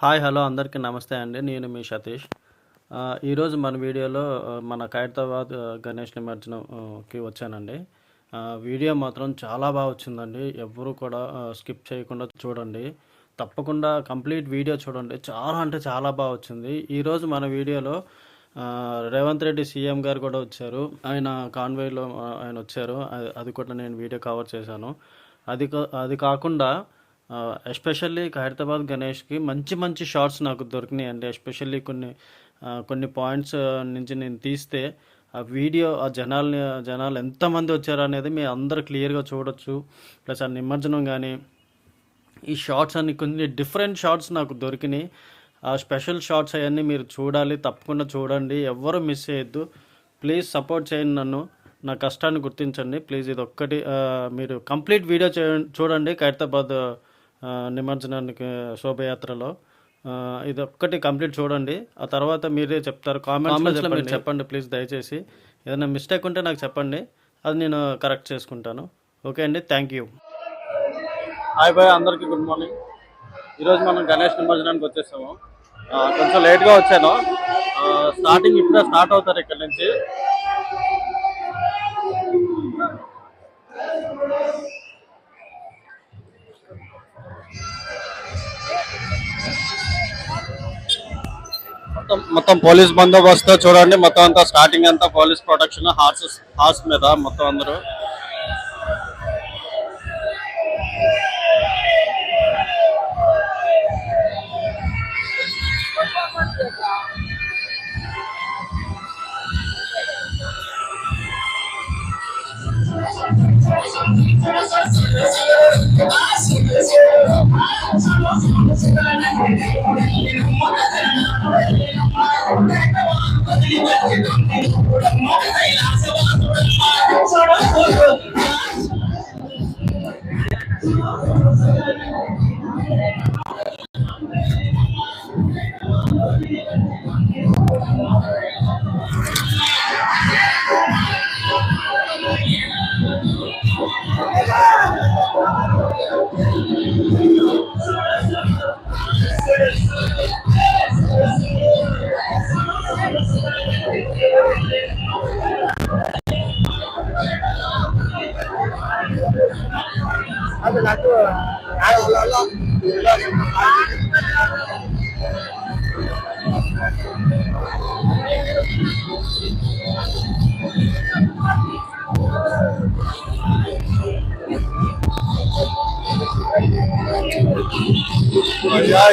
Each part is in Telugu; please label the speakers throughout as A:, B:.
A: హాయ్ హలో అందరికీ నమస్తే అండి. నేను మీ సతీష్. ఈరోజు మన వీడియోలో మన ఖైరతాబాద్ గణేష్ నిమజ్జనంకి వచ్చానండి. వీడియో మాత్రం చాలా బాగా వచ్చిందండి. ఎవ్వరూ కూడా స్కిప్ చేయకుండా చూడండి. తప్పకుండా కంప్లీట్ వీడియో చూడండి. చాలా అంటే చాలా బాగా వచ్చింది. ఈరోజు మన వీడియోలో రేవంత్ రెడ్డి సీఎం గారు కూడా వచ్చారు. ఆయన కాన్వాయ్లో ఆయన వచ్చారు. అది కూడా నేను వీడియో కవర్ చేశాను. అది కాకుండా ఎస్పెషల్లీ ఖైరతాబాద్ గణేష్కి మంచి మంచి షార్ట్స్ నాకు దొరికినాయి అండి. ఎస్పెషల్లీ కొన్ని పాయింట్స్ నుంచి నేను తీస్తే ఆ వీడియో ఆ జనాలు ఎంతమంది వచ్చారు అనేది మీ అందరూ క్లియర్గా చూడొచ్చు. ప్లస్ ఆ నిమజ్జనం కానీ ఈ షార్ట్స్ అన్ని కొన్ని డిఫరెంట్ షార్ట్స్ నాకు దొరికినాయి. ఆ స్పెషల్ షార్ట్స్ అవన్నీ మీరు చూడాలి, తప్పకుండా చూడండి, ఎవ్వరూ మిస్ చేయొద్దు. ప్లీజ్ సపోర్ట్ చేయండి నన్ను, నా కష్టాన్ని గుర్తించండి ప్లీజ్. ఇది ఒక్కటి మీరు కంప్లీట్ వీడియో చూడండి. ఖైరతాబాద్ నిమజ్జనానికి శోభయాత్రలో ఇది ఒక్కటి కంప్లీట్ చూడండి. ఆ తర్వాత మీరే చెప్తారు, కామెంట్స్లో మీరు చెప్పండి ప్లీజ్. దయచేసి ఏదైనా మిస్టేక్ ఉంటే నాకు చెప్పండి, అది నేను కరెక్ట్ చేసుకుంటాను. ఓకే అండి, థ్యాంక్ యూ. హాయ్ బాయ్, అందరికీ గుడ్ మార్నింగ్. ఈరోజు మనం గణేష్ నిమజ్జనానికి వచ్చేసాము. కొంచెం లేట్గా వచ్చాను. స్టార్టింగ్ ఇప్పుడే స్టార్ట్ అవుతారు ఇక్కడ నుంచి. మొత్తం పోలీస్ బందోబస్తు చూడండి. మొత్తం అంతా స్టార్టింగ్ అంతా పోలీస్ ప్రొటెక్షన్, హార్స్ మీద మొత్తం అందరూ.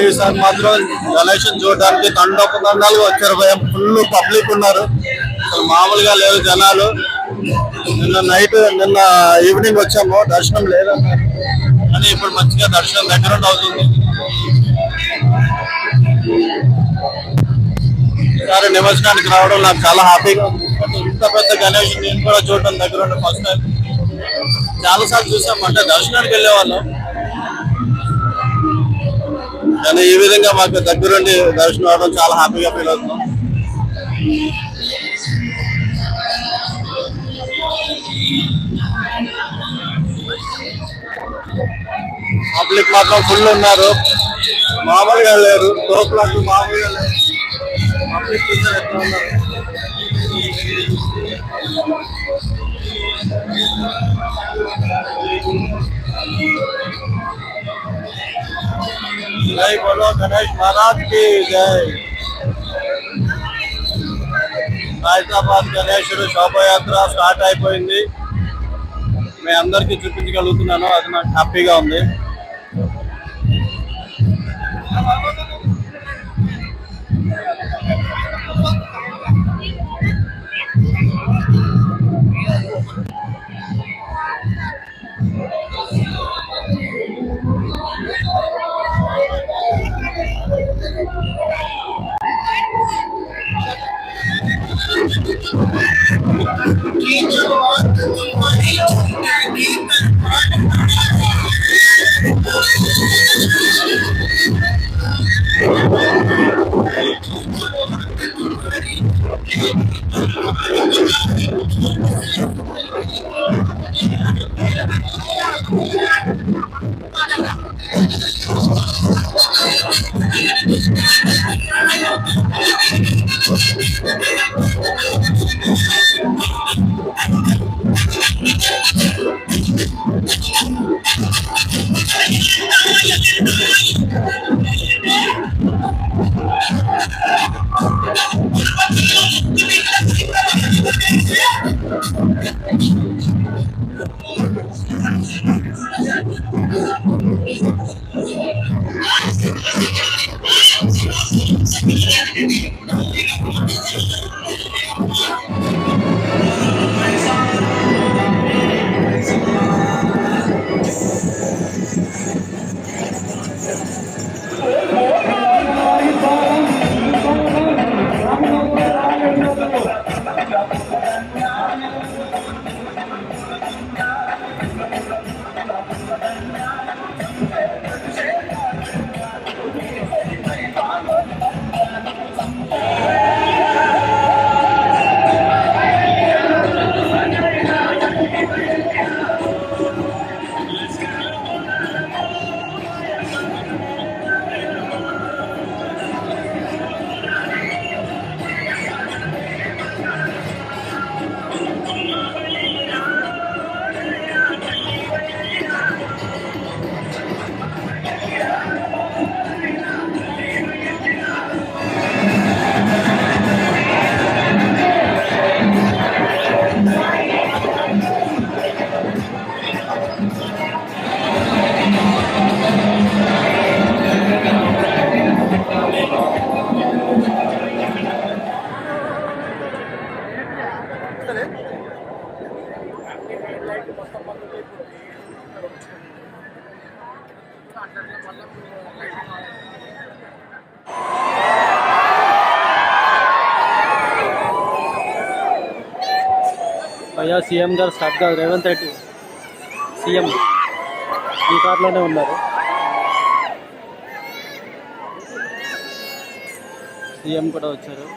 A: ఈసారి మాత్రం గణేష్ చూడడానికి తండోపతండాలుగా వచ్చారు. భయం ఫుల్ పబ్లిక్ ఉన్నారు, అసలు మామూలుగా లేరు జనాలు. నిన్న ఈవినింగ్ వచ్చాము, దర్శనం లేదన్నారు, కానీ ఇప్పుడు మంచిగా దర్శనం దగ్గర అవుతుంది. ఈసారి నిమజ్జనానికి రావడం నాకు చాలా హ్యాపీగా ఉంది. ఇంత పెద్ద గణేష్ నేను కూడా చూడడం దగ్గర ఉండే ఫస్ట్ టైం. చాలాసార్లు చూసాం, అంటే దర్శనానికి వెళ్ళేవాళ్ళం, కానీ ఈ విధంగా మాకు దగ్గరుండి దర్శనం అవడం చాలా హ్యాపీగా ఫీల్ అవుతున్నాం. పబ్లిక్ మాత్రం ఫుల్ ఉన్నారు, మామూలుగా లేరు. తోపులకు మామూలుగా లేరు. పబ్లిక్ ఎట్లా ఉన్నారు. జై బోలో గణేష్ మహారాజ్ కి జై. ఖైరతాబాద్ గణేశుడు శోభయాత్ర స్టార్ట్ అయిపోయింది. మీ అందరికీ చూపించగలుగుతున్నాను, అది నాకు హ్యాపీగా ఉంది. అయ్యా సీఎం గారు స్టాఫ్ గారు రేవంత్ రెడ్డి సీఎం ఈ కార్లోనే ఉన్నారు. సీఎం కూడా వచ్చారు.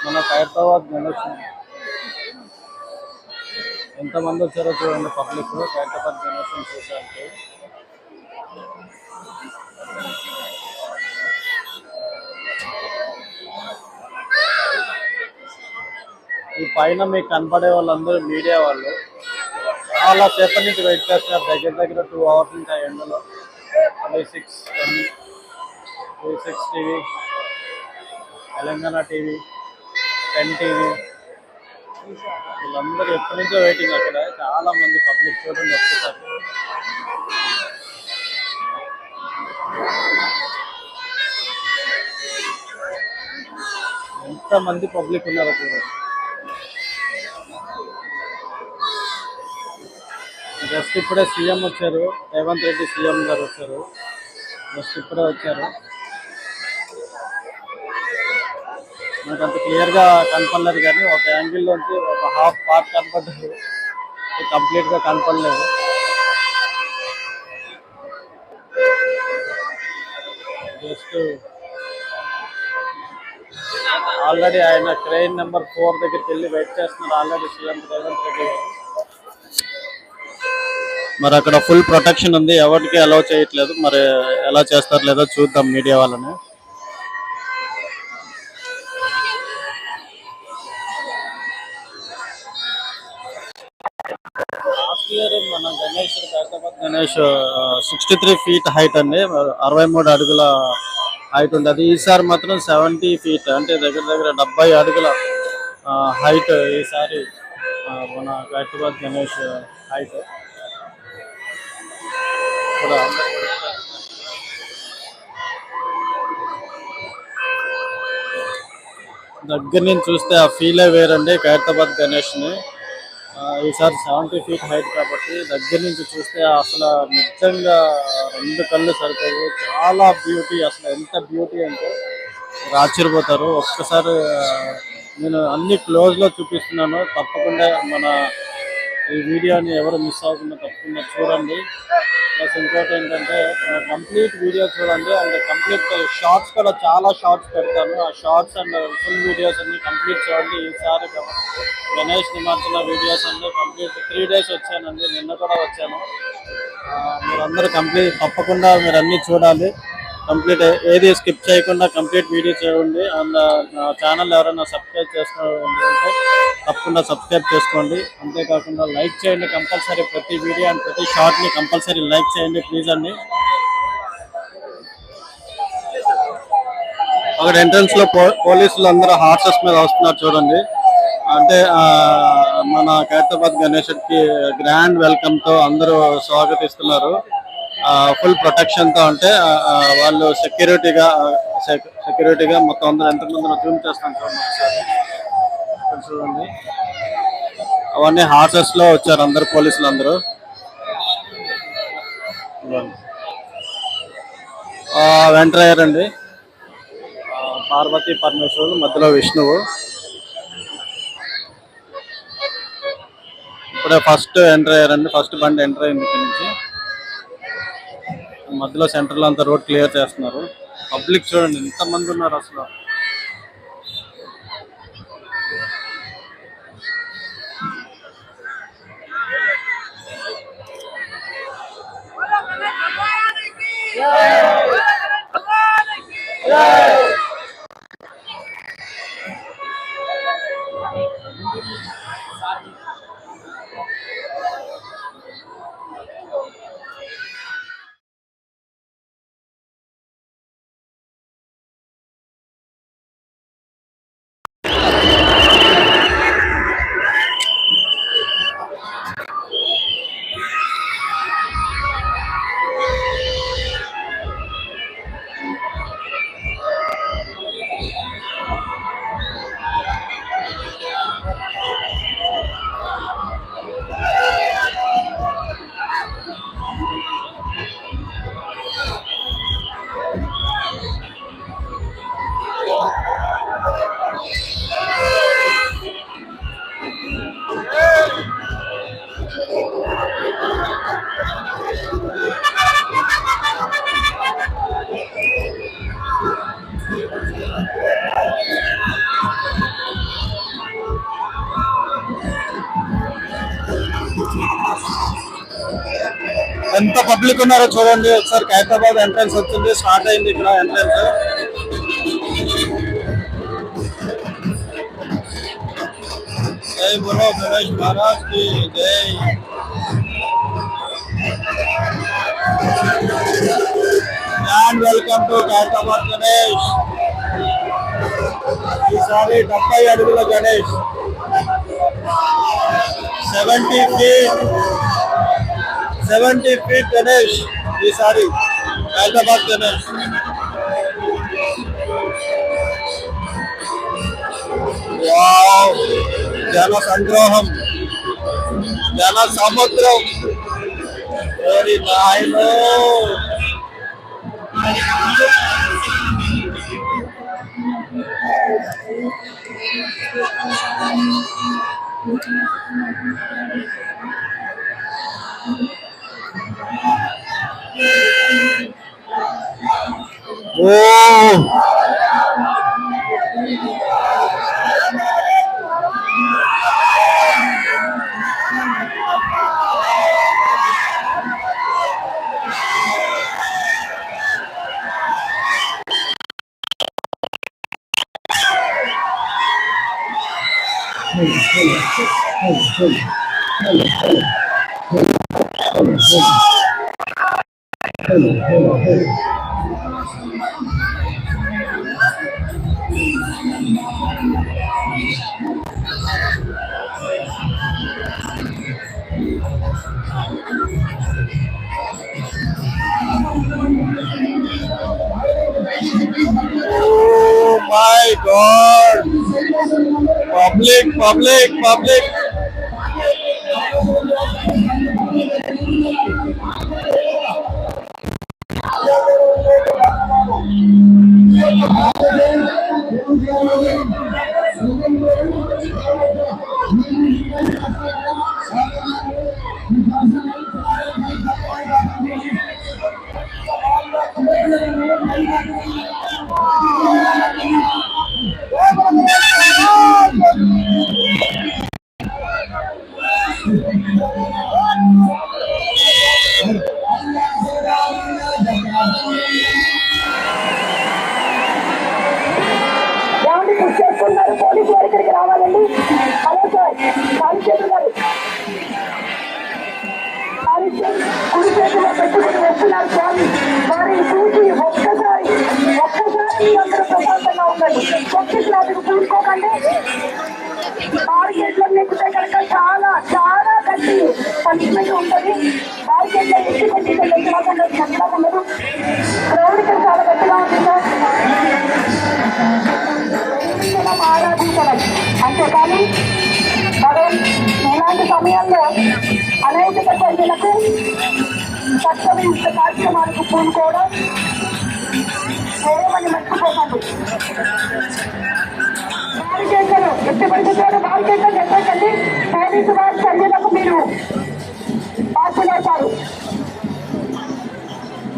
A: మన ఖైరతాబాద్ గణేష్ ఎంతమంది వచ్చారో చూడండి. పబ్లిక్ ఖైరతాబాద్ గణేష్ చూసానికి ఈ పైన మీకు కనపడే వాళ్ళందరూ మీడియా వాళ్ళు చాలా సేపటి నుంచి వెయిట్ చేస్తున్నారు. దగ్గర 2 hours నుంచి ఆ ఎండలో. V6 TV, Telangana TV, 10 TV వీళ్ళందరూ ఎప్పటి నుంచో వెయిటింగ్. అక్కడ చాలా మంది పబ్లిక్ చూడండి వస్తారు. ఎంతమంది పబ్లిక్ ఉన్నారు చూడండి. జస్ట్ ఇప్పుడే సీఎం వచ్చారు, రేవంత్ రెడ్డి సీఎం గారు వచ్చారు. జస్ట్ ఇప్పుడే వచ్చారు. నాకు అంత క్లియర్గా కనపడలేదు కానీ ఒక యాంగిల్లోంచి ఒక హాఫ్ పార్ట్ కనపడ్డారు, కంప్లీట్గా కనపడలేదు. జస్ట్ ఆల్రెడీ ఆయన క్రెయిన్ నెంబర్ 4 దగ్గరికి వెళ్ళి వెయిట్ చేస్తున్నారు ఆల్రెడీ సీఎం రేవంత్ రెడ్డి గారు. మరి అక్కడ ఫుల్ ప్రొటెక్షన్ ఉంది, ఎవరికి అలౌ చేయట్లేదు. మరి ఎలా చేస్తారు లేదో చూద్దాం మీడియా వాళ్ళని. లాస్ట్ ఇయర్ మన గణేష్ హైదరాబాద్ గణేష్ 63 feet హైట్ అండి, 63 అడుగుల హైట్ ఉంది. అది ఈసారి మాత్రం 70 feet అంటే దగ్గర దగ్గర 70 అడుగుల హైట్ ఈసారి మన హైదరాబాద్ గణేష్ హైట్ కూడా. దగ్గర నుంచి చూస్తే ఆ ఫీలే వేరండి ఖైరతాబాద్ గణేష్ని. ఈసారి 70 feet హైట్ కాబట్టి దగ్గర నుంచి చూస్తే అసలు నిజంగా 2 కళ్ళు సరిపోవు, చాలా బ్యూటీ. అసలు ఎంత బ్యూటీ అంటే మీరు ఆశ్చర్యపోతారు. ఒక్కసారి నేను అన్ని క్లోజ్లో చూపిస్తున్నాను, తప్పకుండా మన ఈ వీడియోని ఎవరు మిస్ అవ్వకుండా తప్పకుండా చూడండి. ప్లస్ ఇంకోటి ఏంటంటే కంప్లీట్ వీడియో చూడండి, అండ్ కంప్లీట్ షార్ట్స్ కూడా చాలా షార్ట్స్ పెడతాను. ఆ షార్ట్స్ అండ్ ఫుల్ వీడియోస్ అన్ని కంప్లీట్ చూడండి. ఈసారి గణేష్ నిమజ్జన వీడియోస్ అన్ని కంప్లీట్ 3 days వచ్చానండి, నిన్న కూడా వచ్చాను. మీరందరూ కంప్లీట్ తప్పకుండా మీరు అన్నీ చూడాలి. కంప్లీట్ ఏది స్కిప్ చేయకుండా కంప్లీట్ వీడియో చూడండి. అండ్ నా ఛానల్ ఎవరైనా సబ్స్క్రైబ్ చేసుకోండి అంటే తప్పకుండా సబ్స్క్రైబ్ చేసుకోండి. అంతేకాకుండా లైక్ చేయండి కంపల్సరీ, ప్రతి వీడియో అండ్ ప్రతి షార్ట్ని కంపల్సరీ లైక్ చేయండి ప్లీజ్ అండి. అక్కడ ఎంట్రన్స్ లో పోలీసులు అందరూ హార్సెస్ మీద వస్తున్నారు చూడండి. అంటే మన ఖైరతాబాద్ గణేష్ కి గ్రాండ్ వెల్కమ్ తో అందరూ స్వాగతిస్తున్నారు. ఫుల్ ప్రొటెక్షన్ తో, అంటే వాళ్ళు సెక్యూరిటీగా మొత్తం అందరూ ఎంతమంది జూమ్ చేస్తాను చూడండి ఒకసారి. చూడండి అవన్నీ హార్సెస్ లో వచ్చారు అందరు పోలీసులు అందరూ. ఎంటర్ అయ్యారండి పార్వతీ పరమేశ్వరుడు, మధ్యలో విష్ణువు. ఇప్పుడే ఫస్ట్ ఎంటర్ అయ్యారండి, ఫస్ట్ బండి ఎంటర్ అయింది ఇక్కడ నుంచి. మధ్యలో సెంటర్లో అంతా రోడ్ క్లియర్ చేస్తున్నారు. పబ్లిక్ చూడండి ఎంతమంది ఉన్నారు అసలు. ఎంత పబ్లిక్ ఉన్నారో చూడండి ఒకసారి. ఖైరతాబాద్ ఎంట్రన్స్ వచ్చింది, స్టార్ట్ అయింది ఇక్కడ ఎంట్రన్స్. జై బోలో గణేష్ మహారాజ్ కి జై. Grand welcome to Khairatabad Ganesh. ఈసారి 70 అడుగుల గణేష్, 70 feet గణేష్ ఈసారి హైదరాబాద్ గణేష్. వావ్, జన సంగ్రహం, జన సముద్రం. Very nice.
B: Oh my God! Public.
C: Police వారి ఇక్కడికి రావాలండి. హలో సార్, కానిస్టేబుల్ గారు కుడి చేతిలో పెట్టుకుని వస్తున్నారు స్వామి. వారిని చూసి ఒక్కసారి అందరూ ప్రశాంతంగా ఉండండి. ఒక్క క్లాసుకు చూసుకోకండి. మార్కెట్లో నెక్కితే కనుక చాలా గట్టి పనిష్మెంట్ ఉంటుంది. మార్కెట్లో ఎట్టి కండిషన్ ఎక్కకుండా చక్కగా ఉండదు. క్రౌడ్ ఇక్కడ చాలా గట్టిగా ఉంది సార్. ఆరాధించడం అంతేకాని మనం ఇలాంటి సమయంలో అనేక ప్రజలకు సత్యవించ కార్యక్రమానికి పూనుకోవడం చేయమని మర్చిపోకండి. బారికేడ్లను ఎట్టి పరిస్థితుల్లో బారికేడ్లను ఎక్కకండి. పోలీసు వారి చర్యలకు మీరు బాధ్యులవుతారు.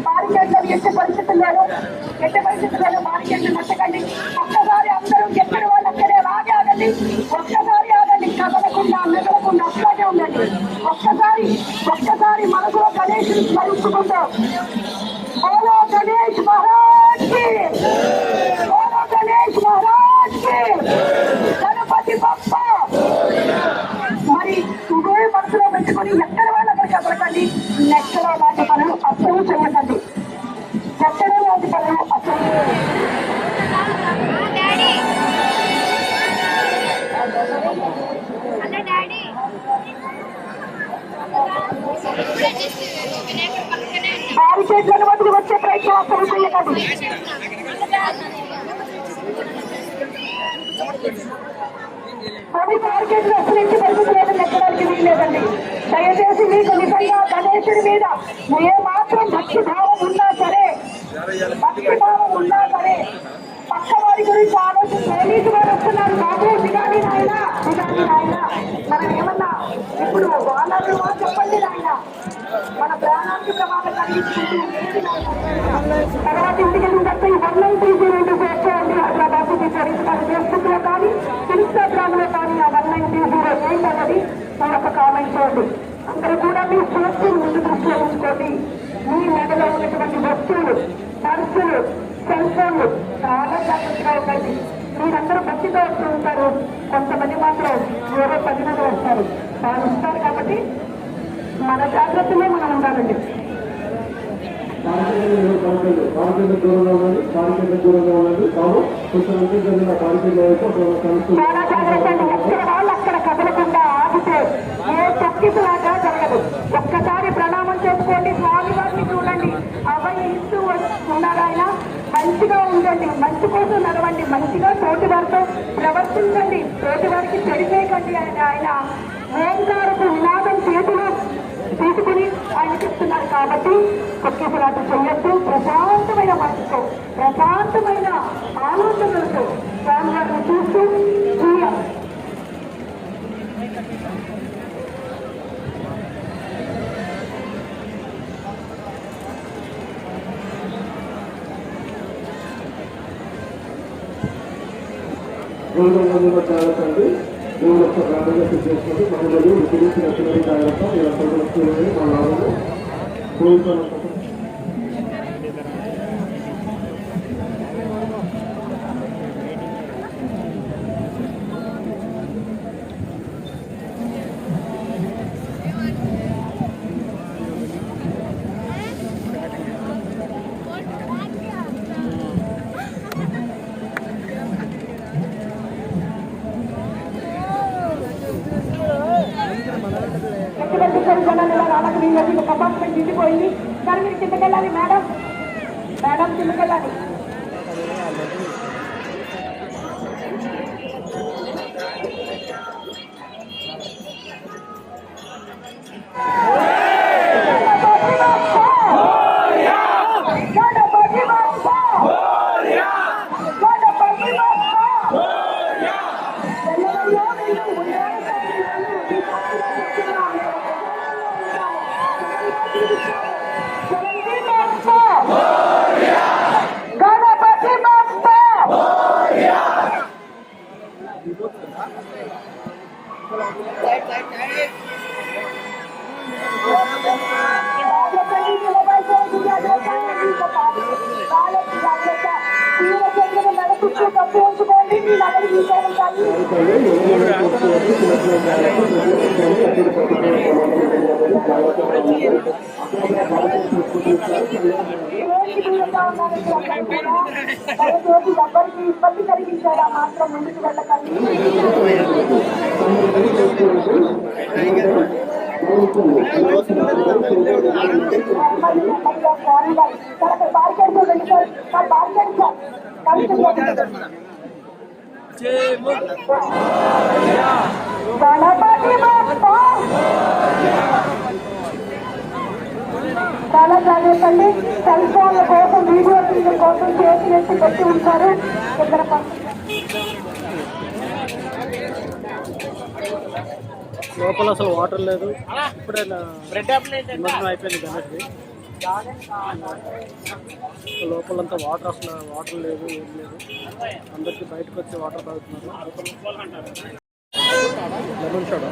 C: బారికేడ్లను ఎట్టి పరిస్థితుల్లోనూ బారికేడ్లు నచ్చకండి. ఒక్కసారి అందరూ ఎక్కడి వాళ్ళు అక్కడే లాగే ఆగండి. ఒక్కసారి ఆగండి, కదలకుండా మెదలకుండా అట్లాగే ఉండండి. ఒక్కసారి మనసులో గణేష్ స్మరించుకుంటాం. బోలో గణేష్ మహారాజ్ కి, బోలో గణేష్ మహారాజ్ కి, గణపతి బప్ప. మరి ఇదే మనసులో పెట్టుకుని ఎక్కడి వాళ్ళు అక్కడికి కదలకండి. ఎక్కడో లాంటి పనులు అస్సలు చేయకండి. ఎక్కడో లాంటి పనులు అస్సలు బారికేడ్లను వదిలి వచ్చే ప్రయత్నం అసలు చేయకండి. కొన్ని బారికేడ్లు అసలు ఇంటి పరిస్థితులను ఎక్కడానికి వీల్లేదండి. దయచేసి మీకు నిజంగా గణేశుడి మీద ఏ మాత్రం భక్తి భావం ఉన్నా సరే పక్క వారి గురించి ఆలోచించి పోలీసు వారు వస్తున్నారు. బాబు దిగాలి నాయన, మనం ఏమన్నా ఇప్పుడు వాళ్ళకు చెప్పండి నాయన, మన ప్రాణానికి ప్రమాదం కలిగించుకుంటూ తర్వాత ఇంటికి వెళ్ళినట్టు ఈ 1930 చేయండి. హైదరాబాద్ ఫేస్బుక్ లో కానీ ఇన్స్టాగ్రామ్ లో కానీ ఆ 1930 ఏంటన్నది మరొక కామెంట్ చేయండి. అందరూ కూడా మీ సేఫ్టీని ముందు దృష్టిలో ఉంచుకోండి. మీ మెడలో ఉన్నటువంటి వస్తువులు, పర్సులు, సెల్ ఫోన్లు చాలా జాగ్రత్తగా ఉండండి. మీరందరూ భక్తితో వస్తూ ఉంటారు, కొంతమంది మాత్రం ఏదో పది మంది వస్తారు. వాళ్ళు ఇస్తారు కాబట్టి మన జాగ్రత్తలో మనం ఉండాలండి. చాలా జాగ్రత్త అండి. ఎక్కడ వాళ్ళు అక్కడ కదలకుండా ఆగితే ఏ తొక్కిసలాగా జరగదు. ఒక్కసారి ప్రణామం చేసుకోండి. స్వామి వారిని చూడండి, అభయిస్తూ ఉన్నారు ఆయన. మంచిగా ఉండండి, మంచి కోసం నడవండి, మంచిగా తోటి వారితో ప్రవర్తించండి, తోటి వారికి తెలియకండి. ఆయన ఓంకారపు నినాదం చేతులు తీసుకుని ఆయన చెప్తున్నారు కాబట్టి తొక్కిసలాట చెయ్యొద్దు. ప్రశాంతమైన మనసుతో, ప్రశాంతమైన ఆలోచనలతో స్వామి వారిని చూస్తూ ఎటువంటి జనాలు ఇలా రాళ్ళకు వీళ్ళకి కంపార్ట్మెంట్ నిండిపోయింది. కానీ మీరు కిందకెళ్ళాలి మేడం, మేడం కిందకెళ్ళాలి. తప్పించుకోండి మీ నగలు తీసుకెళ్ళాలి. దయచేసి ఎవరికి ఇబ్బంది కలిగించారా మాత్రం ముందుకు వెళ్ళకండి. చాలా జాగ్రత్తండి. సెల్ ఫోన్ల కోసం వీడియో తీయడం కోసం చేసి పెట్టి ఉంటారు. ఇక్కడ
A: లోపల అసలు వాటర్ లేదు. ఇప్పుడే నిమజ్జనం అయిపోయింది గణేష్ది. లోపలంతా వాటర్ అసలు వాటర్ లేదు, ఏం లేదు. అందరికీ బయటకు వచ్చి వాటర్ తాగుతున్నారు. లెమన్ షోడా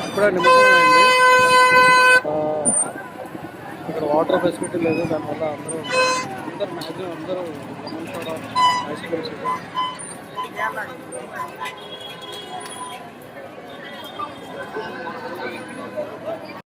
A: ఇప్పుడే నిమజ్జనం అయింది. ఇక్కడ వాటర్ ఫెసిలిటీ లేదు. దానివల్ల అందరూ మ్యాక్సిమం అందరూ లెమన్ షోడా, ఐస్ క్రీమ్స్